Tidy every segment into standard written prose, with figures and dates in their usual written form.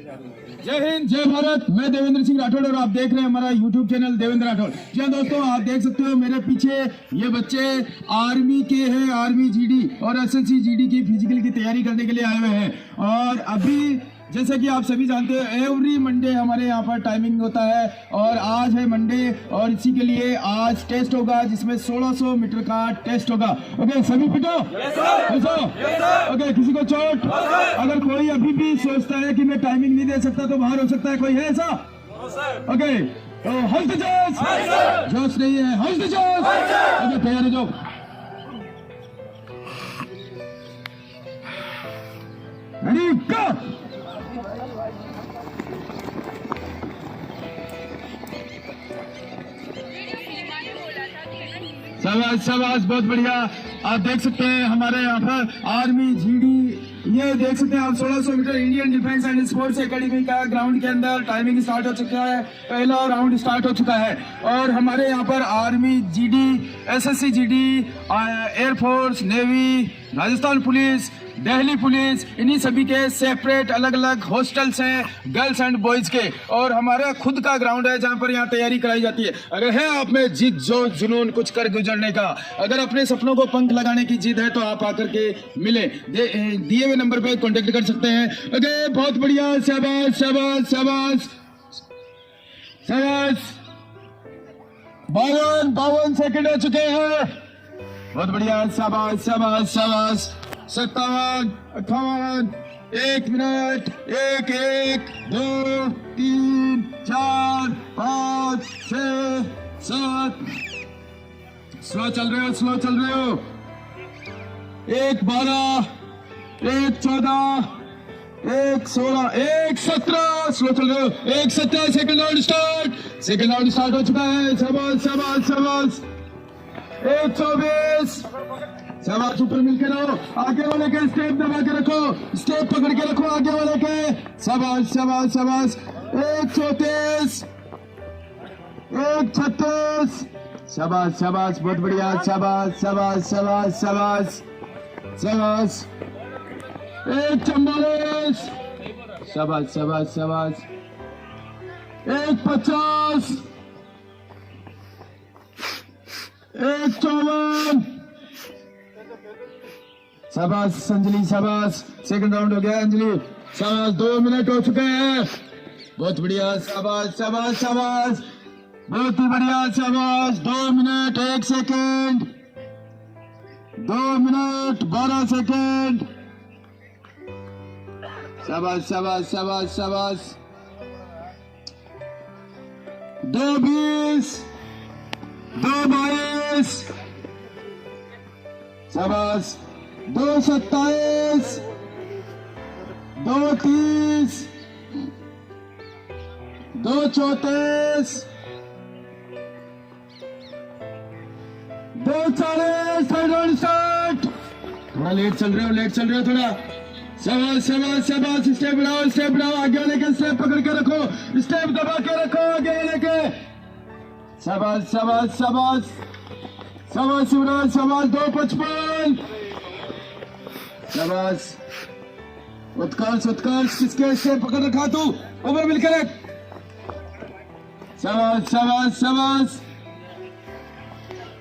जय हिंद, जय भारत। मैं देवेंद्र सिंह राठौड़ और आप देख रहे हैं हमारा YouTube चैनल देवेंद्र राठौड़। जी हाँ दोस्तों, आप देख सकते हो मेरे पीछे ये बच्चे आर्मी के हैं, आर्मी जीडी और एसएससी जीडी की फिजिकल की तैयारी करने के लिए आए हुए हैं। और अभी जैसे कि आप सभी जानते हो, एवरी मंडे हमारे यहाँ पर टाइमिंग होता है और आज है मंडे और इसी के लिए आज टेस्ट होगा जिसमें 1600 मीटर का टेस्ट होगा। ओके, सभी फिट हो? ओके, किसी को चोट? अगर कोई अभी भी सोचता है कि मैं टाइमिंग नहीं दे सकता तो बाहर हो सकता है, कोई है ऐसा? ओके, तो हल्द जोश, जोश नहीं है, हल्द जोश। ओके, तैयारी जो रेडी गो। शाबाश शाबाश, बहुत बढ़िया। आप देख सकते हैं हमारे यहाँ पर आर्मी जीडी, ये देख सकते हैं आप 1600 metre Indian defence and sports academy का ग्राउंड के अंदर टाइमिंग स्टार्ट हो चुका है, पहला राउंड स्टार्ट हो चुका है। और हमारे यहाँ पर army GD, SSC GD, air force, navy, Rajasthan police, Delhi police, इन्हीं सभी के सेपरेट अलग अलग हॉस्टल्स हैं गर्ल्स एंड बॉयज के। और हमारा खुद का ग्राउंड है जहां पर यहाँ तैयारी कराई जाती है। अगर है आप में जिद, जोश, जुनून कुछ कर गुजरने का, अगर अपने सपनों को पंख लगाने की जिद है तो आप आकर के मिले, दिए हुए नंबर पे कांटेक्ट कर सकते हैं। ओके, बहुत बढ़िया, शाबाश शाबाश शाबाश शाबाश। 52 सेकंड हो चुके हैं, बहुत बढ़िया, शाबाश शाबाश शाबाश। 57, 58, 1 मिनट, 1, 1, 2, 3, 4, 5, 6, 7। स्लो चल रहे हो, स्लो चल रहे हो। 1, 12, 1, 14, 1, 16, 1, 17, स्लो चल रहे हो। 1, 17, second round start, second round start हो चुका है। शाबाश शाबाश शाबाश। 1, 24, शाबाश, ऊपर मिलकर रहो, आगे वाले के स्टेप दबा के रखो, स्टेप पकड़ के रखो आगे वाले के। शाबाश शाबाश शाबाश। 1, 34, 1, 36, शाबाश शाबाश, बहुत बढ़िया, शाबाश शाबाश शाबाश शाबाश शाबाश। 1, 44, शाबाश शाबाश शाबाश। 1, 50, 1, 54, शाबाश अंजलि, शाबाश। सेकंड राउंड हो गया अंजलि, शाबाश। 2 मिनट हो चुके हैं, बहुत बढ़िया, शाबाश शाबाश शाबाश, बहुत ही बढ़िया, शाबाश। 2 मिनट 1 सेकंड, 2 मिनट 12 सेकंड, शाबाश शाबाश शाबाश शाबाश। 2:20, 2:22, शाबाश। 2:27, 2:30, 2:34, 2:40, थर्ड राउंड स्टार्ट। थोड़ा लेट चल रहे हो, लेट चल रहे हो थोड़ा। शाबाश शाबाश शाबाश, स्टेप बढ़ाओ, स्टेप बढ़ाओ, आगे वाले के स्टेप पकड़ के रखो, स्टेप दबा के रखो आगे वाले के। शाबाश शाबाश शाबाश शाबाश शिवराज, शाबाश। 2:55, शाबाश। उत्कर्ष उत्कर्ष, किसके स्टेप पकड़ रखा तू, ऊपर मिलकर रख। शाबाश शाबाश शाबाश।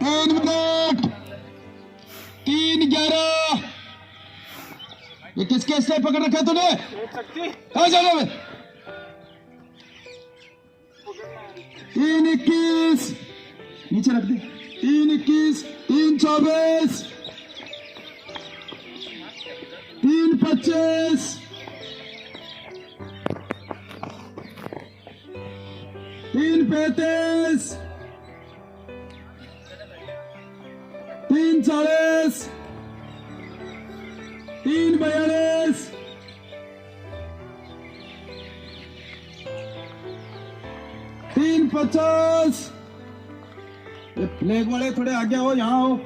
3 मिनट, 3:11, ये किसके स्टेप पकड़ रखा तूने, कहाँ जाना है? 3:21, नीचे रख दे। 3:21, 3:24, 3:25, 3:35, 3:40, 3:42, 3:50। ये फ्लैग वाले थोड़े आगे हो, यहाँ हो।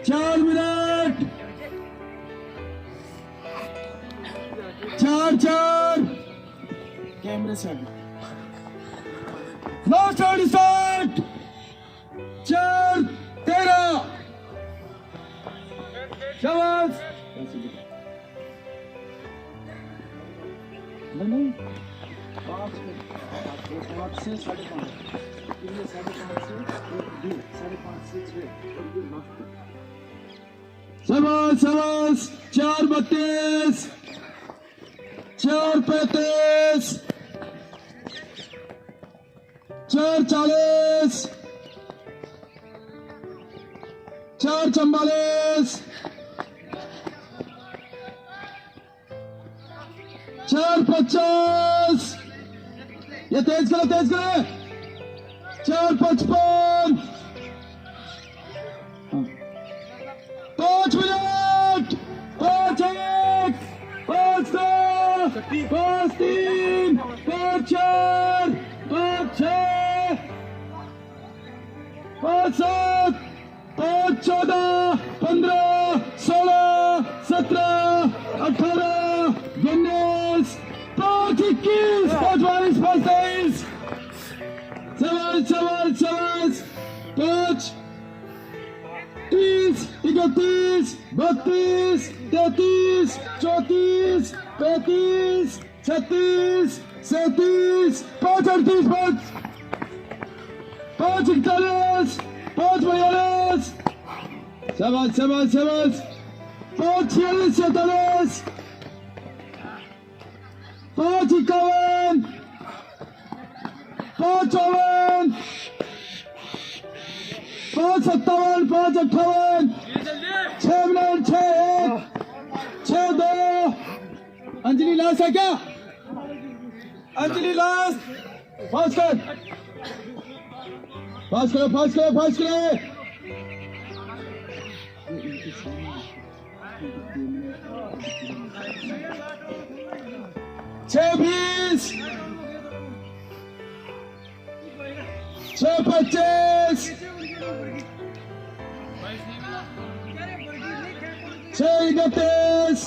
4 मिनट, 4 कैमरे से लास्ट राउंड स्टार्ट। 4:13, शाबाश नहीं 5 से 5:30 ये 5:30 से 5:30 से 6 शाबाश शाबाश 4:32 4:35 4:40 4:44 4:50 ये तेज करो 4:55 5 मिनट 5:1 5:2 5:3 5:4 5:6 5:7 5:14 15 16 17 18 19 5:21 5:22 5:23 शाबाश 5 30 31 32 33 34 35 36 37 5:38 5:41 5:42 शाबाश 5:46 47 5:51 5:54 5:57 5:58 6 मिनट 6:1 6:2 अंजलि लास्ट है क्या अंजलि लास्ट फास्ट करो 6:20 6:25 6:29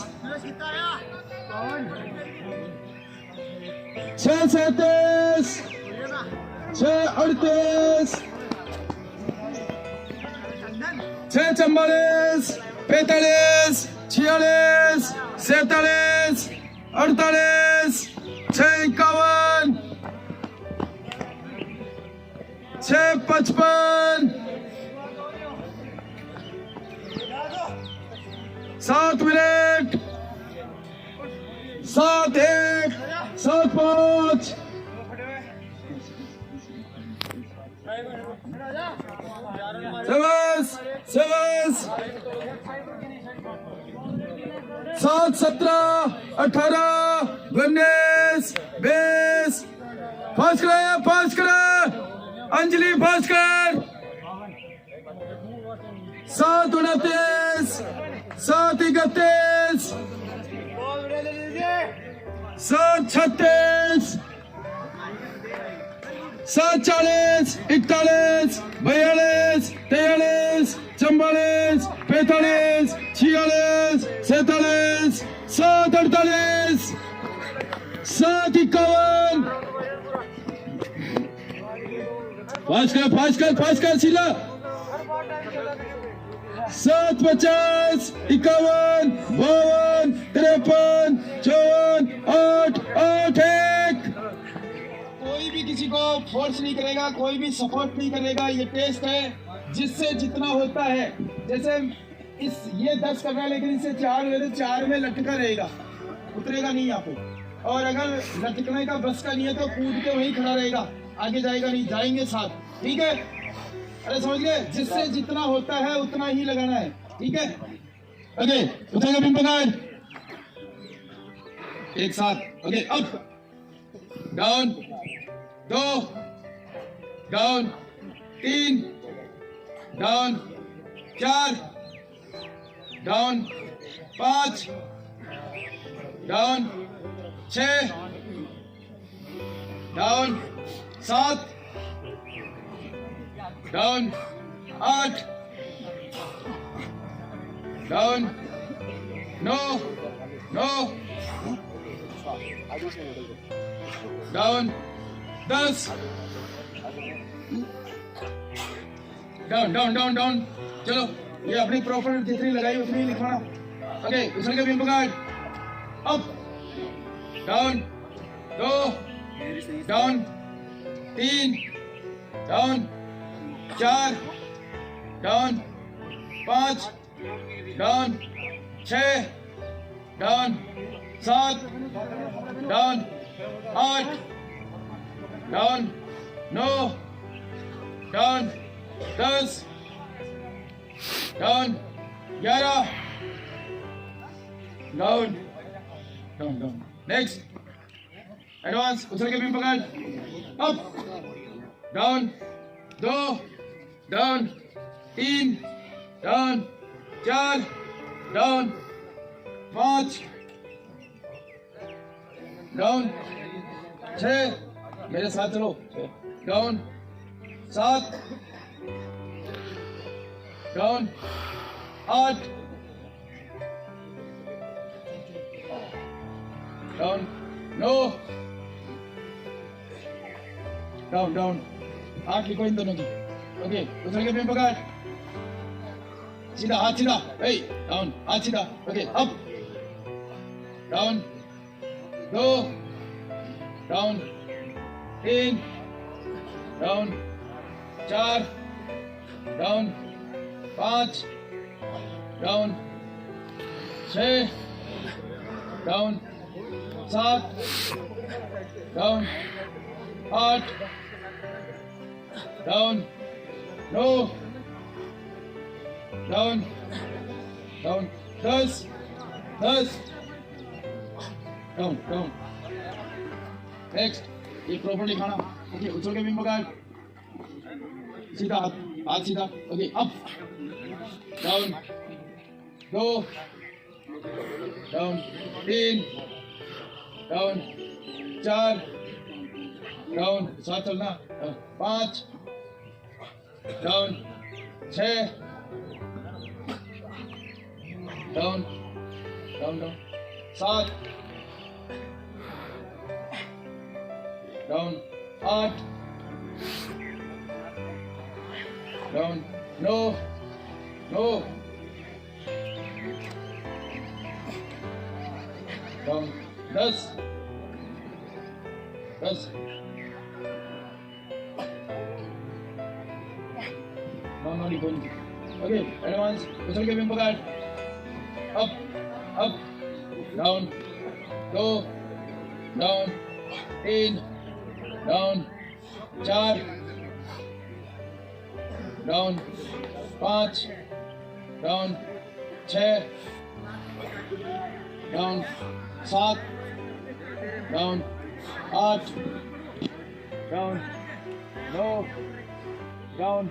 6:37 6:38 6:44 45 46 47 48 6:51 6:55 7 मिनट 7:1 7:5 7:17 18 19 20 फास्ट करो अंजलि फास्ट कर 7:29 7:31 7:36 7:40 41 42 43 44 45 46 47 7:48 7:51 फास्ट कर शीला 7:50 51 52 53 54 8 1 कोई भी किसी को फोर्स नहीं करेगा कोई भी सपोर्ट नहीं करेगा ये टेस्ट है जिससे जितना होता है जैसे ये 10 कर रहा है लेकिन इसे 4 में तो 4 में लटका रहेगा उतरेगा नहीं यहाँ पे और अगर लटकने का बस का नहीं है तो कूद के वहीं खड़ा रहेगा आगे जाएगा नहीं जाएंगे साथ ठीक है अरे समझ गए जिससे जितना होता है उतना ही लगाना है ठीक है ओके उठेगा बिन पकड़ एक साथ okay up down 2 down 3 down 4 down 5 down 6 down 7 down 8 down 9 down 10 down चलो ये अपनी प्रॉपर्टी जितनी लगाई उतनी लिखवाना ओके, उछल के बीम पकड़, up, down, 2, down, 3, down, 4, down, 5, down, 6, down, 7, down, 8, down, 9, down, 10, down, 11, down, down, down, next, advance, उछल के बीम पकड़, up, down, 2, down, 3, down, 4, down, 5, down, 6, मेरे साथ चलो, down, 7, down, 8, down, 9, down, down, 8 लिखो इन दोनों की, ओके, उछल के बीम पकड़, सीधा, हाथ सीधा, डाउन, हाथ सीधा, okay, up, down, 2, down, 3, down, 4, down, 5, down, 6, down, 7, down, 8, down, 9, down, down, 10, down, down, next, ये प्रॉपर्ली खाना, ओके, उछल के बीम पकड़, सीधा हाथ, हाथ सीधा, okay, up, down, 2, down, 3, down, 4, down, साथ चलना, 5, down, 6, down, down, down, 7, down, 8, down, 9, down, 10, no लिखो, ओके, एडवांस, उछल के बीम पकड़, up, down, 2, down, 3, down, 4, down, 5, down, 6, down, 7, down, 8, down, 9, down,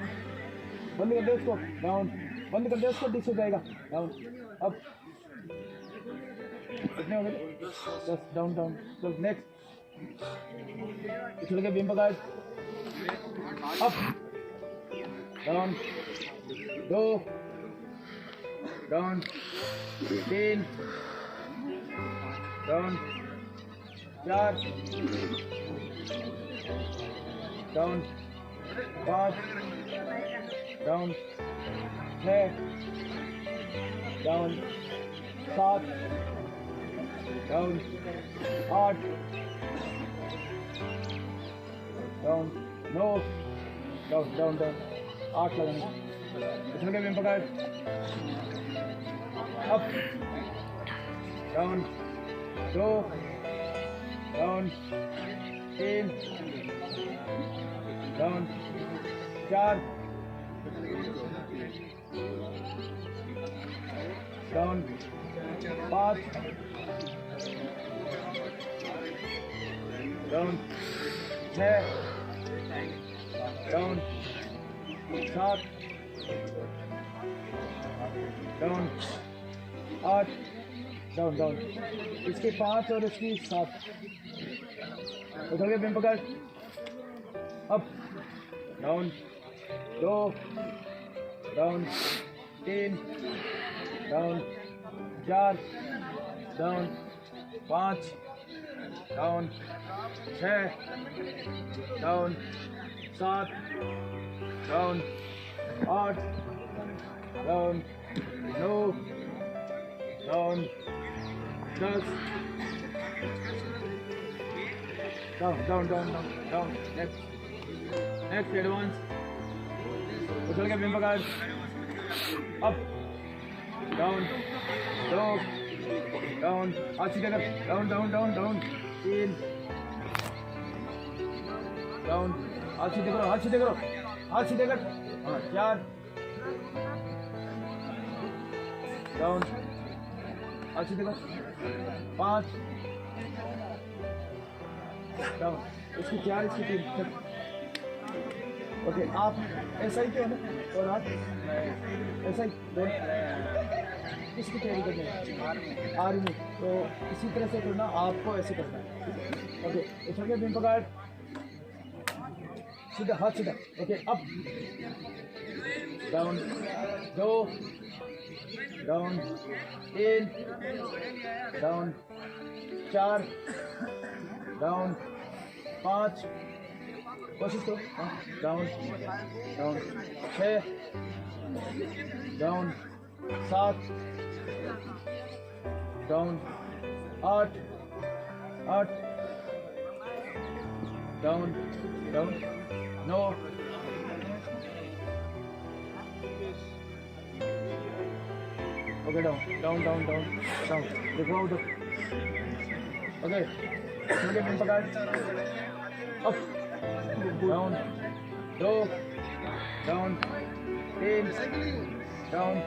बंद कर दे उसको, डाउन, बंद कर दे उसको, डिस हो जाएगा, डाउन, अप, कितने हो गए, 10, डाउन, डाउन, चल नेक्स्ट, उछल के बीम पकड़, up, down, 2, down, 3, down, 4, down, 5, down, 6, down, 7, down, 8, down, 9, down, down, down, 8 लगाने, उछल के बीम पकड़, up, down, 2, down, 3, down, 4, down, 5, down, 6, down, 7, down, 8, down, down, इसके 5 और इसकी 7, उधर के बीम पकड़, up, down, 2, down, 3, down, 4, down, 5, down, 6, down, 7, down, 8, down, 9, down 10 down next advance उछल के बिम पकड़ अप डाउन 2 डाउन हाथ सीधे कर डाउन 3 डाउन हाथ सीधे करो हाथ सीधे कर हाँ 4 डाउन हाथ सीधे कर 5 डाउन इसकी 4 इसकी 3 ओके आप ऐसा ही क्यों है और हाथ ऐसा ही दोनों इसकी तैयारी करनी है आर्मी तो इसी तरह से करना आपको ऐसे करना है ओके उछल के बिम पकड़ सीधा हाथ सीधा okay up down 2 down 3 down 4 down 5 कोशिश करो down 6 down 7 down 8 down 9 okay down देखो उधर ओके मुझे बिम पकड़ up down 2 down 3 down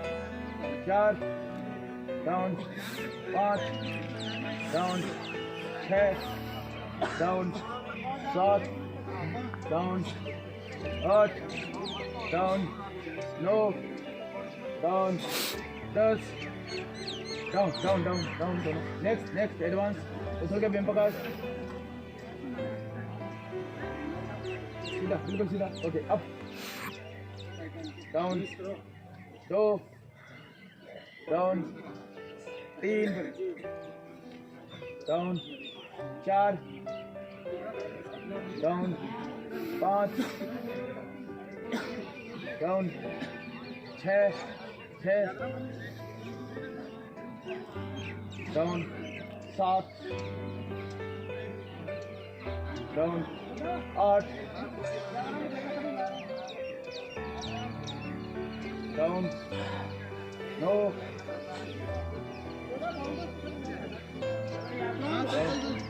4 down 5 down 6 down 7 down 8 down 9 down 10 down next advance उछल के बिम पकड़ सीधा बिल्कुल सीधा okay up down 2 down 3 down 4 down 5 down 6 down 7 down 8 down 9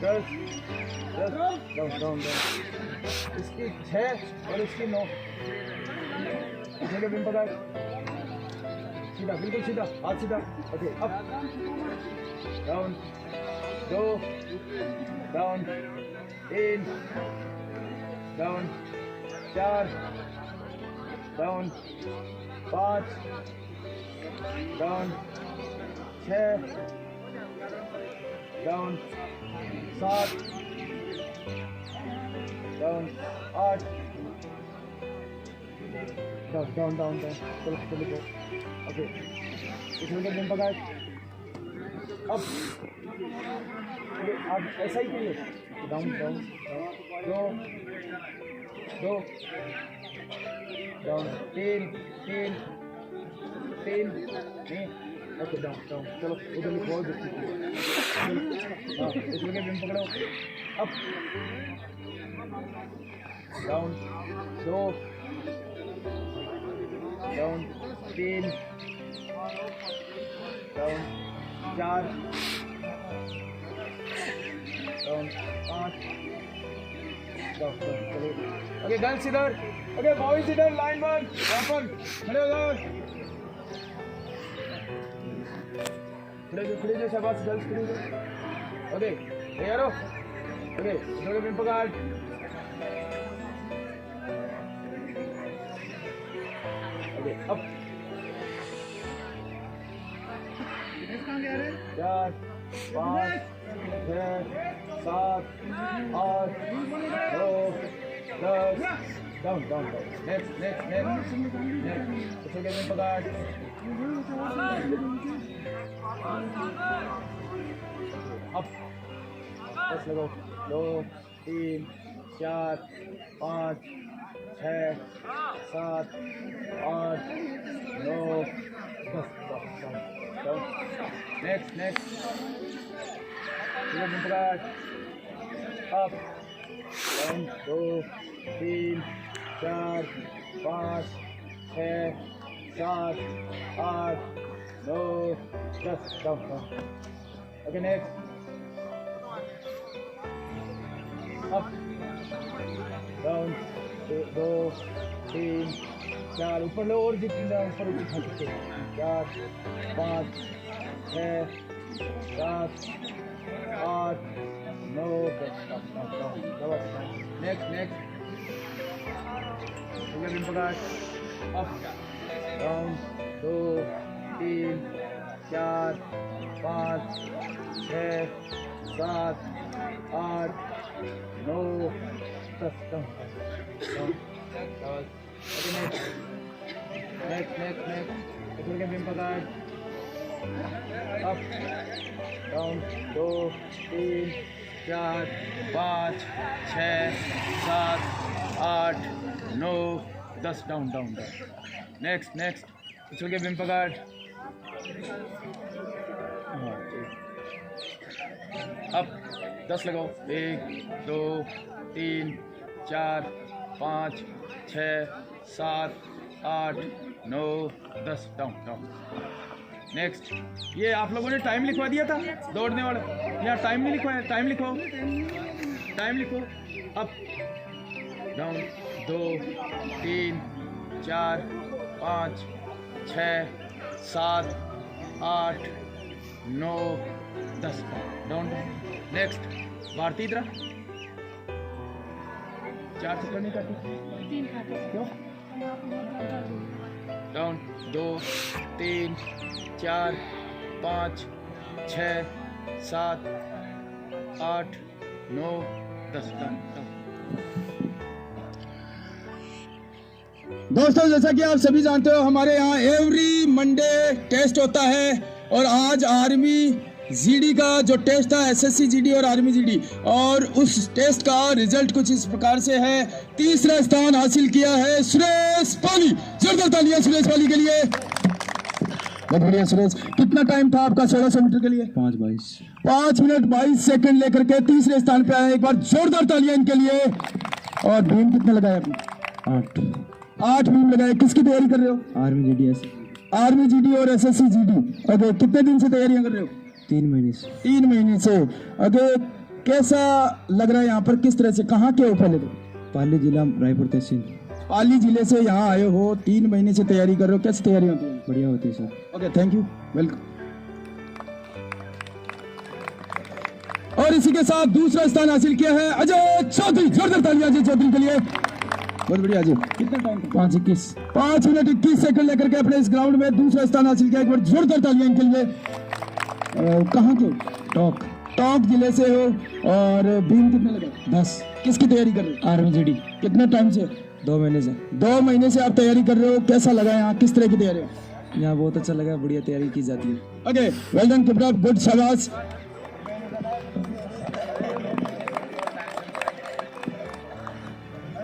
10 down इसकी 6 और इसकी 9 बिम पकड़ सीधा बिल्कुल सीधा हाथ सीधा okay up down 2 down 3 down 4 down 5 down 6 down 7 down 8 down चलो ओके इसमें बिम पकड़ अब आप ऐसा ही करिए डाउन 2 डाउन 3 नहीं ओके डाउन चलो उधर बहुत हाँ इसमें बिम पकड़ो अब down 2 down 3 down 4 down 5 down चलो ओके गर्ल्स इधर ओके बॉयज इधर लाइन 1 यहाँ पर खड़े हो जाओ खड़े जो शाबाश गर्ल्स खड़े हो ओके तैयार हो ओके थोड़े बिम पकड़ ओके अब 4 5 6 7 8 9 10 डाउन नेक्स्ट इसे बिम पकड़ अब बस लगाओ 2 3 4 5 6 7 8 9 10 next up down 2 3 4 5 6 7 8 9 10 down okay next up down 2 3 4 ऊपर लो और जितना ऊपर उठा सकते 4 5 6 7 8 9 10 next up down 2 3 4 5 6 7 8 9 10 down next up down 2 3 4 5 6 7 8 9 10 down next उछल के बिम पकड़ अप 10 लगाओ 1 2 3 4 5 6 7 8 9 10 डाउन नेक्स्ट ये आप लोगों ने टाइम लिखवा दिया था दौड़ने वाला यहाँ टाइम नहीं लिखवाया टाइम लिखो up down 2 3 4 5 6 7 8 9 10 down next Bharti इधर 4 चक्कर नहीं काटी क्यों डाउन 2 3 4 5 6 7 8 9 10 डाउन दोस्तों जैसा कि आप सभी जानते हो हमारे यहाँ एवरी मंडे टेस्ट होता है और आज आर्मी जीडी का जो टेस्ट था एसएससी जीडी और आर्मी जीडी और उस टेस्ट का रिजल्ट कुछ इस प्रकार से है। तीसरा स्थान हासिल किया है सुरेश पाली। जोरदार तालियां सुरेश पाली के लिए। बहुत बढ़िया सुरेश। कितना टाइम था आपका 1600 मीटर के लिए? 5 मिनट 22 सेकंड लेकर के तीसरे स्थान पे आए। एक बार जोरदार तालियां इनके लिए। और बीम कितने लगाए आपने? 8 बीम लगाए। किसकी तैयारी कर रहे हो? आर्मी जीडी और एसएससी जीडी। ओके, कितने दिन से तैयारियां कर रहे हो? 3 महीने से। अरे कैसा लग रहा है यहाँ पर? किस तरह से? कहाँ के हो पहले तो? पाली जिला रायपुर तहसील। पाली जिले से यहाँ आए हो, 3 महीने से तैयारी कर रहे हो। कैसी तैयारी होती है? बढ़िया होती है sir. Okay, thank you, welcome. और इसी के साथ दूसरा स्थान हासिल किया है अजय चौधरी। जोरदार तालियां अजय चौधरी के लिए। बहुत बढ़िया अजय। कितना टाइम? 5 मिनट 21 सेकंड लेकर के अपने इस ग्राउंड में दूसरा स्थान हासिल किया। एक बार जोरदार तालियां इनके लिए। कहाँ के? टॉक जिले से हो। और बीम कितने लगे? 10। किसकी तैयारी कर रहे हो? Army GD. कितने टाइम से? 2 महीने से। 2 महीने से आप तैयारी कर रहे हो। कैसा लगा यहाँ? किस तरह की तैयारी है? यहाँ बहुत अच्छा लगा, बढ़िया तैयारी की जाती है। Okay, well done, keep it up, good, शाबाश।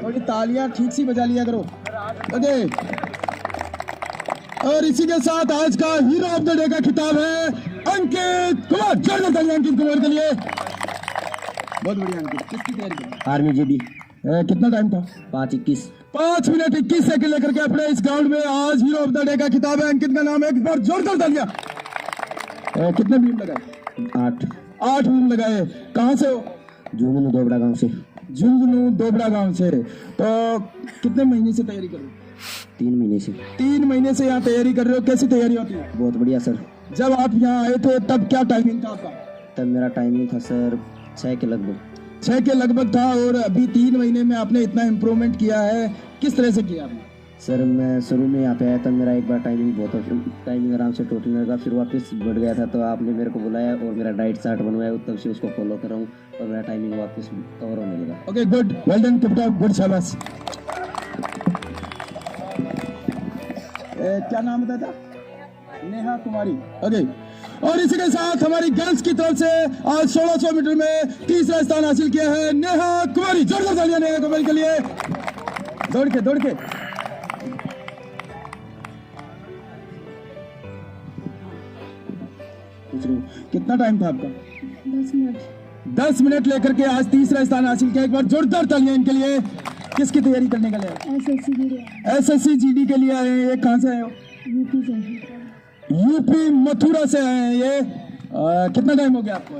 थोड़ी तालियां ठीक सी बजा लिया करो। ओके, और इसी के साथ आज का हीरो ऑफ द डे का खिताब है अंकित कुमार। जोरदार तालियां अंकित कुमार के लिए। बहुत बढ़िया अंकित। किसकी तैयारी कर रहे हो? Army GD. कितना टाइम था? 5:21। 5 मिनट 21 सेकंड लेकर के अपने इस ग्राउंड में आज हीरो ऑफ द डे का खिताब है। अंकित का नाम है। एक बार जोरदार तालियां। कितने बीम लगाए? 8 बीम लगाए। कहाँ से हो? झुंझुनू दोबड़ा गांव से। झुंझुनू दोबड़ा गांव से। तो कितने महीने से तैयारी कर रहे हो? 3 महीने से। 3 महीने से यहाँ तैयारी कर रहे हो। कैसी तैयारी होती है? बहुत बढ़िया सर। जब आप यहाँ आए थे तब क्या टाइमिंग था आपका? तब मेरा टाइमिंग था सर 6 के लगभग। 6 के लगभग था। और अभी 3 महीने में आपने इतना इम्प्रूवमेंट किया है। किस तरह से किया आपने? सर मैं शुरू में यहाँ पे आया तब मेरा एक बार टाइमिंग आराम से टोटल लगा, फिर वापस बढ़ गया था। तो आपने मेरे को बुलाया और मेरा डाइट चार्ट बनवाया, तब से उसको फॉलो कर रहा हूँ और मेरा टाइमिंग वापस कवर होने लगा। Okay, good, well done, keep it up, good, शाबाश। क्या नाम बताया था? नेहा कुमारी। ओके, और इसी के साथ हमारी गर्ल्स की तरफ से आज 1600 मीटर में तीसरा स्थान हासिल किया है नेहा कुमारी। जोरदार तालियां नेहा कुमारी के लिए। दौड़ के कितना टाइम था आपका? 10 मिनट। 10 मिनट लेकर के आज तीसरा स्थान हासिल किया। एक बार जोरदार तालियां इनके लिए। किसकी तैयारी करने के लिए? एसएससी के लिए। एसएससी जीडी के लिए आए हैं। ये कहाँ से आए हो? यूपी से। यूपी मथुरा से आए हैं ये। कितना टाइम हो गया आपको?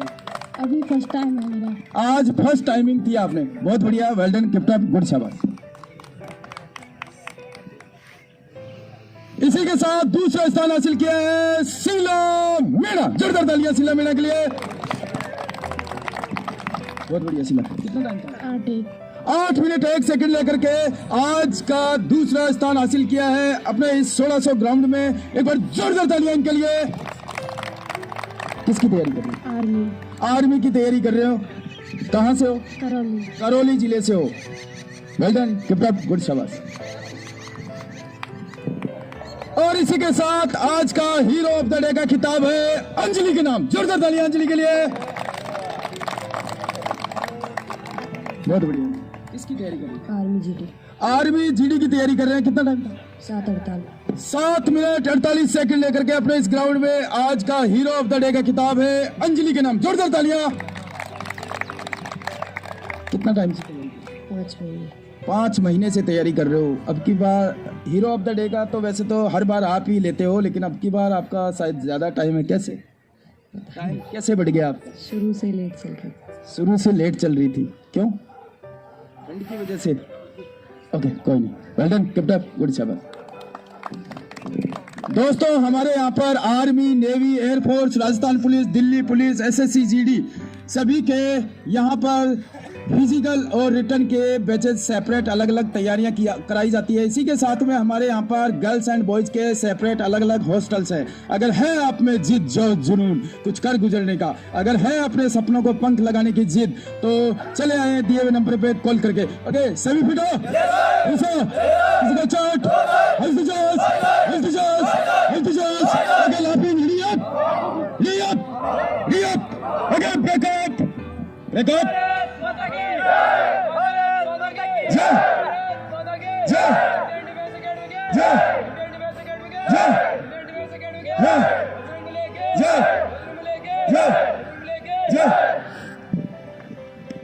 अभी फर्स्ट टाइम है मेरा। आज फर्स्ट टाइमिंग किया आपने, बहुत बढ़िया, well done, keep up, good, शाबाश। इसी के साथ दूसरा स्थान हासिल किया है शीला मीणा। जोरदार तालियां शीला मीणा के लिए। बहुत बढ़िया शीला। कितना टाइम था? 8 मिनट 1 सेकंड लेकर के आज का दूसरा स्थान हासिल किया है अपने इस 1600 ग्राउंड में। एक बार जोरदार तालियां इनके लिए। किसकी तैयारी कर रहे हो? आर्मी। आर्मी की तैयारी कर रहे हो। कहां से हो? करौली। करौली जिले से हो। Well done, keep up, good, शाबाश। और इसी के साथ आज का हीरो ऑफ द डे का खिताब है अंजलि के नाम। जोरदार तालियां अंजलि के लिए। बहुत बढ़िया। किसकी तैयारी कर रहे हैं? Army GD. आर्मी जीडी की तैयारी कर रहे हैं। कितना टाइम था? 7:48। 7 मिनट 48 सेकंड लेकर के अपने इस ग्राउंड में आज का हीरो ऑफ द डे का खिताब है अंजलि के नाम। जोरदार तालियां। कितना टाइम से तैयारी कर रहे हो? 5 महीने। 5 महीने से तैयारी कर रहे हो। अब की बार हीरो ऑफ द डे का तो वैसे तो हर बार आप ही लेते हो, लेकिन अब की बार आपका शायद ज्यादा टाइम है। कैसे टाइम कैसे बढ़ गया आपका? शुरू से लेट चल रही। शुरू से लेट चल रही थी। क्यों? ठंड की वजह से? ओके, कोई नहीं, well done, keep up, good, शाबाश। दोस्तों, हमारे यहाँ पर army, navy, air force, Rajasthan police, Delhi police, SSC GD सभी के यहाँ पर फिजिकल और रिटर्न के बैचेस सेपरेट अलग अलग तैयारियां कराई जाती है। इसी के साथ में हमारे यहाँ पर गर्ल्स एंड बॉयज के सेपरेट अलग अलग हॉस्टल्स हैं। अगर है आप में जिद, जोश, जुनून कुछ कर गुजरने का, अगर है अपने सपनों को पंख लगाने की जिद, तो चले आए दिए हुए नंबर पे कॉल करके। ओके, सभी फिट हो?